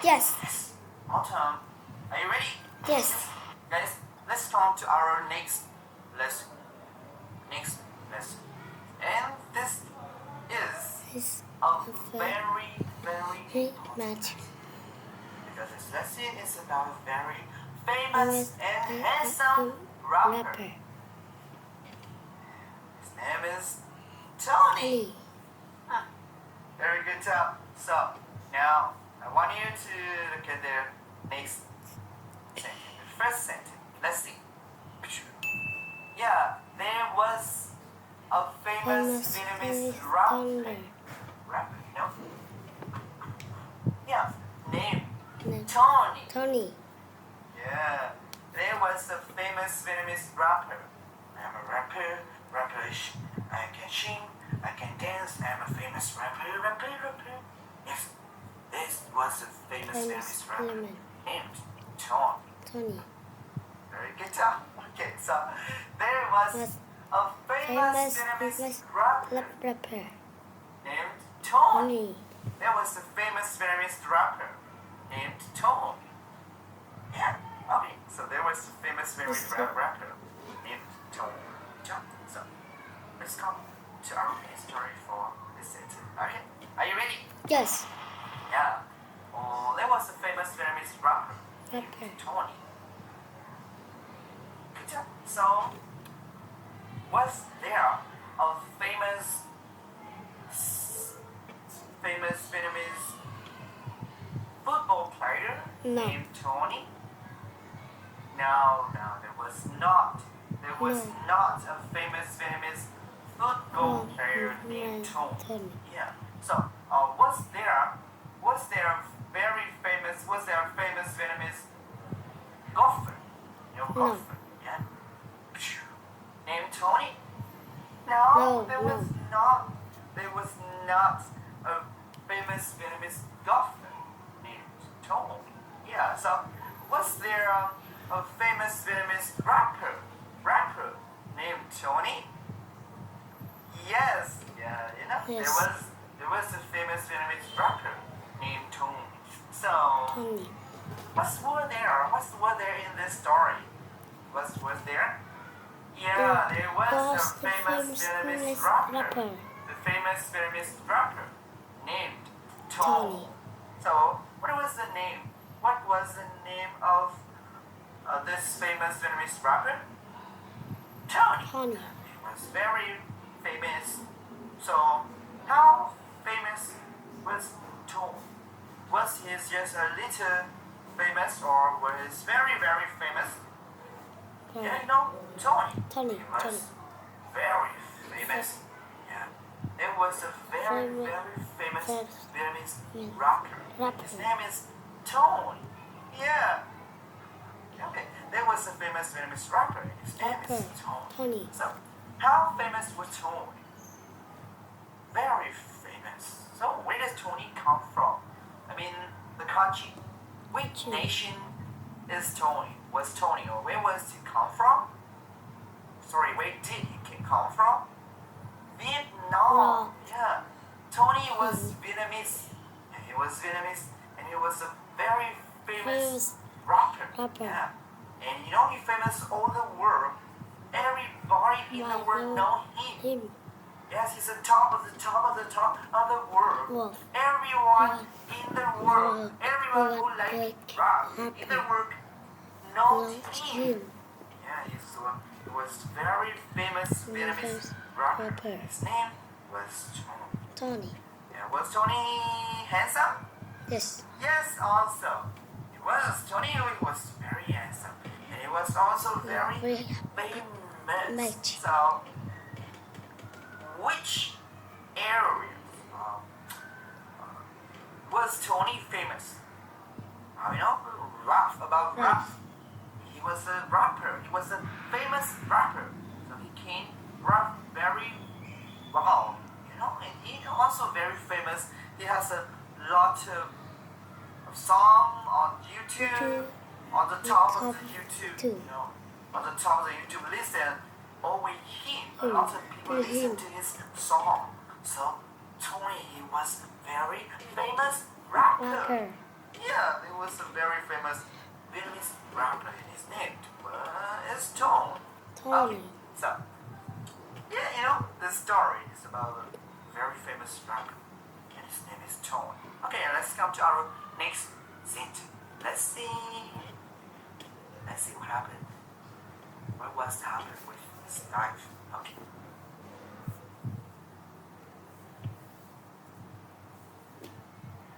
Yes. Yes. Autumn. Are you ready? Yes. Guys, let's come to our next lesson. And this is It's a very much. because this lesson is about a very famous and handsome rapper. His name is Tony. Very good job. So now I want you to look at the next sentence. The first sentence. Let's see. Yeah, there was a famous Vietnamese rapper, you know? Yeah, named Tony. Yeah, there was a famous Vietnamese rapper. I'm a rapper, rapperish. I can sing, I can dance. I'm a famous rapper. Yes, this was a famous Vietnamese rapper named Tony. Very good job. Okay, so there was a famous Vietnamese rapper named Tony. There was a famous Vietnamese rapper named Tony. Yeah, okay. So there was a famous Vietnamese rapper named Tony. So let's come to our main story for this sentence. Okay, are you ready? Yes. Yeah. There was a famous Vietnamese rapper named Tony. Good job. So was there a famous Vietnamese football player named Tony? No, there was not. There was not a famous Vietnamese football player named Tony. Yeah. So was there a famous Vietnamese golfer? Golfer. Yeah. Named Tony? No, there was not. There was not a famous Vietnamese golfer named Tony. Yeah. So was there a famous Vietnamese rapper named Tony? Yes. Yeah. Yes. There was a famous Vietnamese rapper named Tony. So what's were there in this story? Was there? Yeah, there was a famous Vietnamese rapper. The famous Vietnamese rapper named Tony. So, what was the name? What was the name of this famous Vietnamese rapper? Tony. He was very famous. So, how famous was Tony? Was he just a little famous or was he very famous? Yeah, you know, Tony. He was very famous. Yeah. There was a very famous Vietnamese rapper. His name is Tony. Yeah. Okay. There was a famous Vietnamese rapper. His name is Tony. So, how famous was Tony? Very famous. So, where does Tony come from? I mean, the country. Which nation is Tony? Was Tony, or where was he come from? Sorry, where did he come from? Vietnam. Yeah. Tony was Vietnamese. Yeah, he was Vietnamese, and he was a very famous rapper. Yeah. And he's famous all the world. Everybody in the world know him. Yes, he's the top of the top of the world. Everyone in the world, everyone who likes rap in the world knows him. Yeah, he was very famous Vietnamese rapper. His name was Tony. Yeah, was Tony handsome? Yes. Yes, also. Tony was very handsome. And he was also very famous. So, which area was Tony famous? Rap. He was a rapper. He was a famous rapper. So he can rap very well. And he also very famous. He has a lot of song on YouTube. On the top of the YouTube, on the top of the YouTube list, and over him, a lot of people listen to his song. So Tony, he was very famous rapper. Yeah, there was a very famous Vietnamese rapper, and his name is Tone. Tony. So, yeah, you know, the story is about a very famous rapper, and his name is Tone. Okay, let's come to our next scene. Let's see what happened. What was happened with his life? Okay.